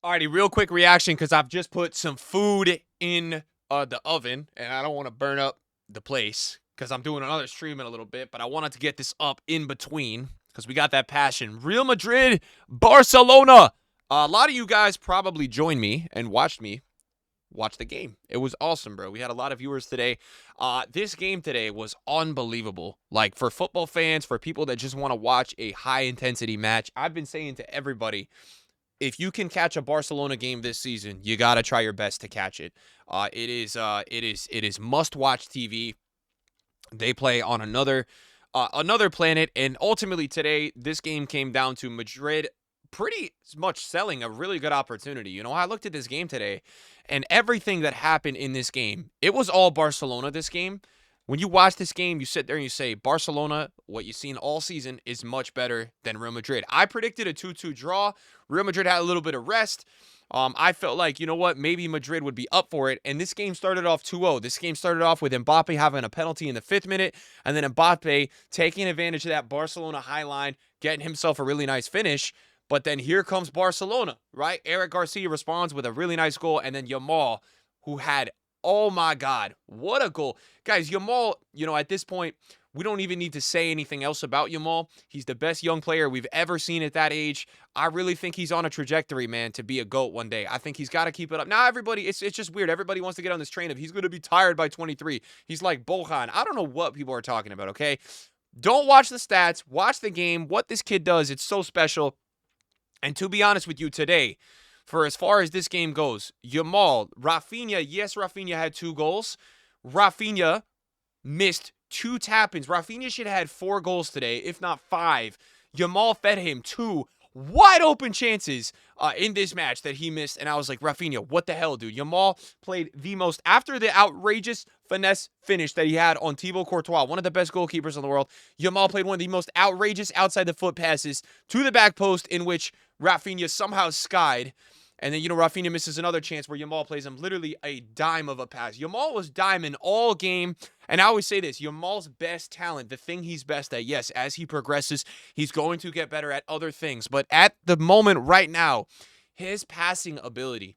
Alrighty, real quick reaction because I've just put some food in the oven and I don't want to burn up the place because I'm doing another stream in a little bit, but I wanted to get this up in between because we got that passion. Real Madrid, Barcelona. A lot of you guys probably joined me and watched me watch the game. It was awesome, bro. We had a lot of viewers today. This game today was unbelievable. Like for football fans, for people that just want to watch a high intensity match, I've been saying to everybody, if you can catch a Barcelona game this season, you got to try your best to catch it. It is must watch TV. They play on another planet, and ultimately today this game came down to Madrid pretty much selling a really good opportunity. I looked at this game today, and everything that happened in this game, it was all Barcelona. This game, when you watch this game, you sit there and you say, Barcelona, what you've seen all season is much better than Real Madrid. I predicted a 2-2 draw. Real Madrid had a little bit of rest. I felt like, you know what, maybe Madrid would be up for it. And this game started off 2-0. This game started off with Mbappe having a penalty in the 5th minute, and then Mbappe taking advantage of that Barcelona high line, getting himself a really nice finish. But then here comes Barcelona, right? Eric Garcia responds with a really nice goal, and then Yamal, who had, oh my God, what a goal. Guys, Yamal, at this point, we don't even need to say anything else about Yamal. He's the best young player we've ever seen at that age. I really think he's on a trajectory, man, to be a GOAT one day. I think he's got to keep it up. Now, everybody, it's just weird. Everybody wants to get on this train of he's going to be tired by 23. He's like Bohan. I don't know what people are talking about, okay? Don't watch the stats. Watch the game. What this kid does, it's so special. And to be honest with you today, for as far as this game goes, Yamal, Rafinha, yes, Rafinha had 2 goals. Rafinha missed 2 tap-ins. Rafinha should have had 4 goals today, if not 5. Yamal fed him 2 wide open chances in this match that he missed. And I was like, Rafinha, what the hell, dude? Yamal played the most, after the outrageous finesse finish that he had on Thibaut Courtois, one of the best goalkeepers in the world. Yamal played one of the most outrageous outside the foot passes to the back post in which Rafinha somehow skied. And then, Rafinha misses another chance where Yamal plays him literally a dime of a pass. Yamal was diamond all game. And I always say this, Yamal's best talent, the thing he's best at, yes, as he progresses, he's going to get better at other things. But at the moment right now, his passing ability,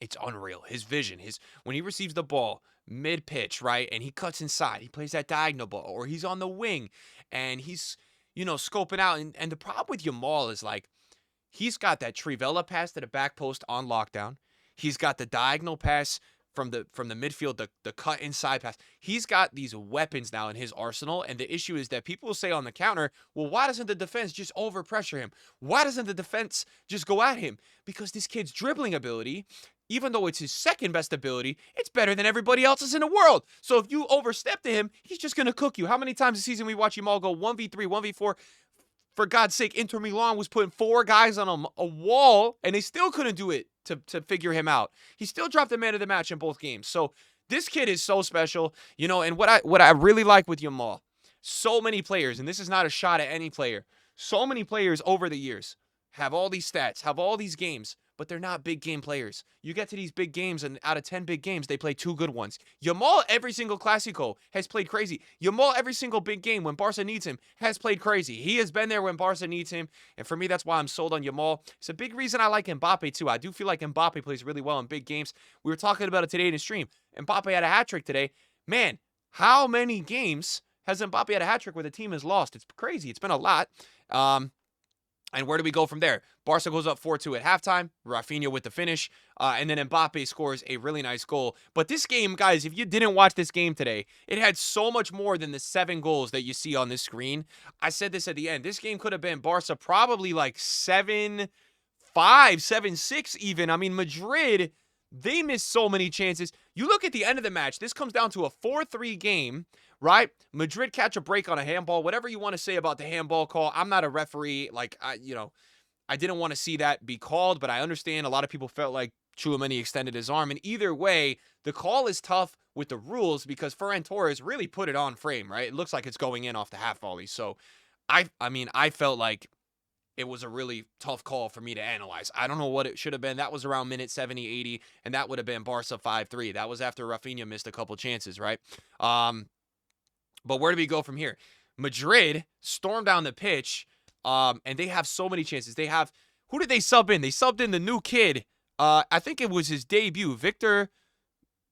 it's unreal. His vision, when he receives the ball mid-pitch, right, and he cuts inside, he plays that diagonal ball, or he's on the wing, and he's, scoping out. And the problem with Yamal is, like, he's got that Trivela pass to the back post on lockdown. He's got the diagonal pass from the midfield, the cut inside pass. He's got these weapons now in his arsenal, and the issue is that people will say on the counter, well, why doesn't the defense just overpressure him? Why doesn't the defense just go at him? Because this kid's dribbling ability, even though it's his second best ability, it's better than everybody else's in the world. So if you overstep to him, he's just going to cook you. How many times this season we watch him all go 1v3, 1v4? For God's sake, Inter Milan was putting 4 guys on a wall, and they still couldn't do it to figure him out. He still dropped the man of the match in both games. So this kid is so special, and what I really like with Yamal, so many players, and this is not a shot at any player, so many players over the years have all these stats, have all these games, but they're not big game players. You get to these big games, and out of 10 big games, they play 2 good ones. Yamal, every single Clásico, has played crazy. Yamal, every single big game, when Barca needs him, has played crazy. He has been there when Barca needs him, and for me, that's why I'm sold on Yamal. It's a big reason I like Mbappe, too. I do feel like Mbappe plays really well in big games. We were talking about it today in the stream. Mbappe had a hat-trick today. Man, how many games has Mbappe had a hat-trick where the team has lost? It's crazy. It's been a lot. And where do we go from there? Barca goes up 4-2 at halftime. Rafinha with the finish. And then Mbappe scores a really nice goal. But this game, guys, if you didn't watch this game today, it had so much more than the 7 goals that you see on this screen. I said this at the end. This game could have been Barca probably like 7-5, 7-6 even. I mean, Madrid, they missed so many chances. You look at the end of the match. This comes down to a 4-3 game. Right? Madrid catch a break on a handball. Whatever you want to say about the handball call, I'm not a referee. Like, I didn't want to see that be called, but I understand a lot of people felt like Tchouaméni extended his arm. And either way, the call is tough with the rules because Ferran Torres really put it on frame, right? It looks like it's going in off the half volley. So, I felt like it was a really tough call for me to analyze. I don't know what it should have been. That was around minute 70, 80, and that would have been Barca 5-3. That was after Rafinha missed a couple chances, right? But where do we go from here? Madrid stormed down the pitch, and they have so many chances. They have Who did they sub in? They subbed in the new kid. I think it was his debut, Victor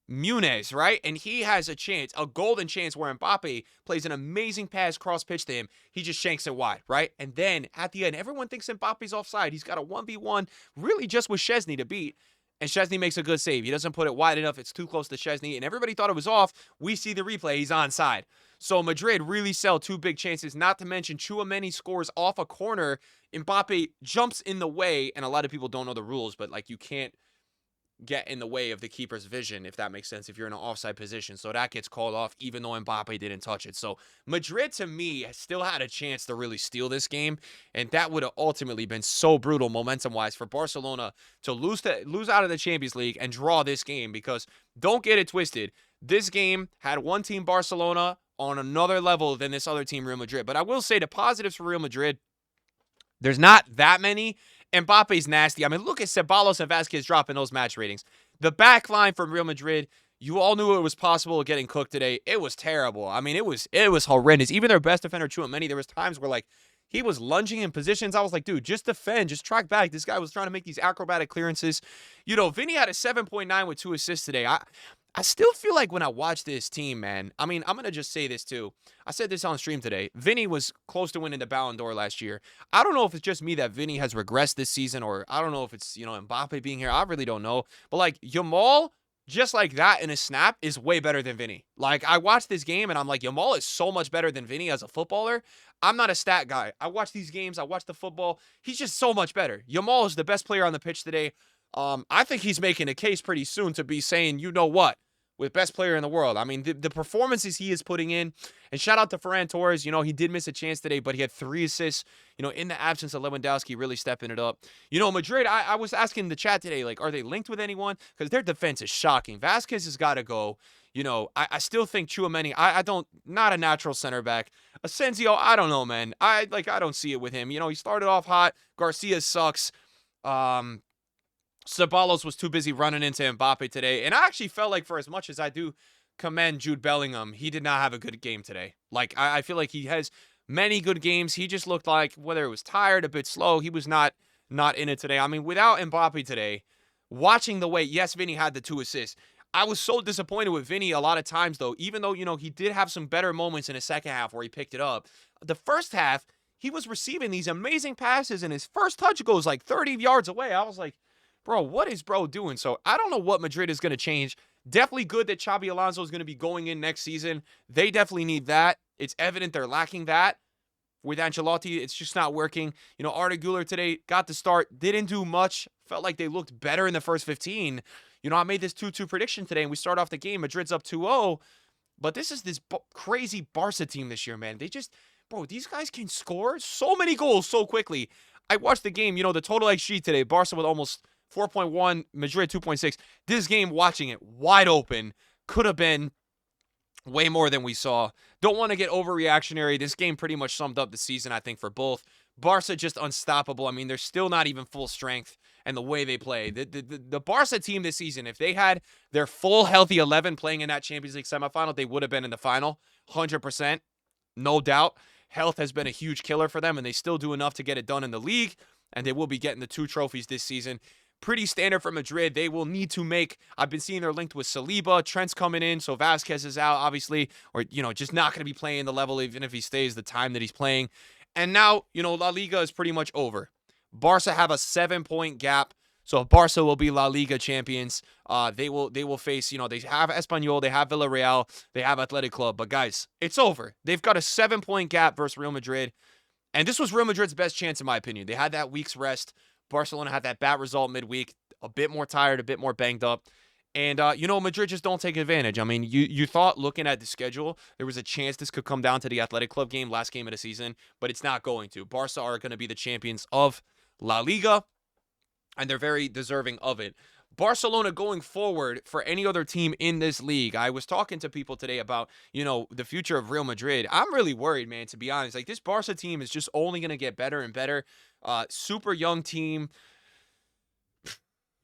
Muniz, right? And he has a chance, a golden chance where Mbappe plays an amazing pass cross pitch to him. He just shanks it wide, right? And then at the end, everyone thinks Mbappe's offside. He's got a 1v1 really just with Szczesny to beat. And Szczesny makes a good save. He doesn't put it wide enough. It's too close to Szczesny. And everybody thought it was off. We see the replay. He's onside. So Madrid really sell two big chances. Not to mention Tchouaméni scores off a corner. Mbappe jumps in the way. And a lot of people don't know the rules, but like you can't get in the way of the keeper's vision, if that makes sense, if you're in an offside position. So that gets called off, even though Mbappe didn't touch it. So Madrid, to me, still had a chance to really steal this game, and that would have ultimately been so brutal momentum-wise for Barcelona to lose out of the Champions League and draw this game, because don't get it twisted. This game had one team, Barcelona, on another level than this other team, Real Madrid. But I will say the positives for Real Madrid, there's not that many. Mbappe's nasty. I mean, look at Ceballos and Vasquez dropping those match ratings. The back line from Real Madrid, you all knew it was possible getting cooked today. It was terrible. I mean, it was horrendous. Even their best defender, Tchouaméni, there was times where, like, he was lunging in positions. I was like, dude, just defend. Just track back. This guy was trying to make these acrobatic clearances. You know, Vinny had a 7.9 with 2 assists today. I still feel like when I watch this team, man, I mean, I'm going to just say this too. I said this on stream today. Vinny was close to winning the Ballon d'Or last year. I don't know if it's just me that Vinny has regressed this season, or I don't know if it's, Mbappe being here. I really don't know. But, like, Yamal, just like that in a snap, is way better than Vinny. Like, I watched this game, and I'm like, Yamal is so much better than Vinny as a footballer. I'm not a stat guy. I watch these games. I watch the football. He's just so much better. Yamal is the best player on the pitch today. I think he's making a case pretty soon to be saying, you know what, with best player in the world. I mean, the performances he is putting in, and shout out to Ferran Torres. He did miss a chance today, but he had 3 assists, in the absence of Lewandowski, really stepping it up. Madrid, I was asking the chat today, like, are they linked with anyone? Because their defense is shocking. Vasquez has got to go. I still think Tchouaméni, not a natural center back. Asensio, I don't know, man. I don't see it with him. He started off hot. Garcia sucks. Ceballos was too busy running into Mbappe today. And I actually felt like, for as much as I do commend Jude Bellingham, he did not have a good game today. Like, I feel like he has many good games. He just looked like, whether it was tired, a bit slow, he was not in it today. I mean, without Mbappe today, watching the way, yes, Vinny had the 2 assists. I was so disappointed with Vinny a lot of times, though, even though, he did have some better moments in the second half where he picked it up. The first half, he was receiving these amazing passes, and his first touch goes like 30 yards away. I was like, bro, what is bro doing? So I don't know what Madrid is going to change. Definitely good that Xabi Alonso is going to be going in next season. They definitely need that. It's evident they're lacking that. With Ancelotti, it's just not working. Arda Güler today got the start, didn't do much. Felt like they looked better in the first 15. I made this 2-2 prediction today, and we start off the game. Madrid's up 2-0. But this is this crazy Barca team this year, man. They just, bro, these guys can score so many goals so quickly. I watched the game, the total XG today, Barca with almost 4.1, Madrid 2.6. This game, watching it wide open, could have been way more than we saw. Don't want to get overreactionary. This game pretty much summed up the season, I think, for both. Barca just unstoppable. I mean, they're still not even full strength, and the way they play. The Barca team this season, if they had their full healthy 11 playing in that Champions League semifinal, they would have been in the final, 100%, no doubt. Health has been a huge killer for them, and they still do enough to get it done in the league, and they will be getting the 2 trophies this season. Pretty standard for Madrid. They will need to make, I've been seeing they're linked with Saliba. Trent's coming in, so Vasquez is out, obviously, or, just not going to be playing the level, even if he stays the time that he's playing. And now, La Liga is pretty much over. Barca have a 7-point gap, so Barca will be La Liga champions. They will face, they have Espanyol, they have Villarreal, they have Athletic Club. But guys, it's over. They've got a 7-point gap versus Real Madrid. And this was Real Madrid's best chance, in my opinion. They had that week's rest. Barcelona had that bad result midweek, a bit more tired, a bit more banged up. And, Madrid just don't take advantage. I mean, you thought, looking at the schedule, there was a chance this could come down to the Athletic Club game, last game of the season, but it's not going to. Barca are going to be the champions of La Liga, and they're very deserving of it. Barcelona going forward for any other team in this league. I was talking to people today about, the future of Real Madrid. I'm really worried, man, to be honest. Like, this Barca team is just only going to get better and better. Super young team.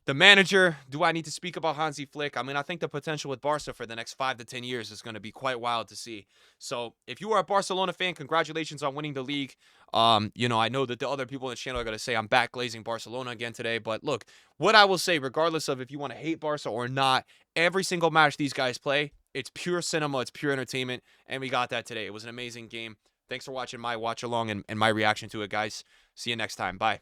The manager, do I need to speak about Hansi Flick? I mean, I think the potential with Barca for the next 5 to 10 years is going to be quite wild to see. So, if you are a Barcelona fan, congratulations on winning the league. I know that the other people in the channel are going to say I'm back glazing Barcelona again today, but look, what I will say, regardless of if you want to hate Barca or not, every single match these guys play, it's pure cinema, it's pure entertainment, and we got that today. It was an amazing game. Thanks for watching my watch along and my reaction to it, guys. See you next time. Bye.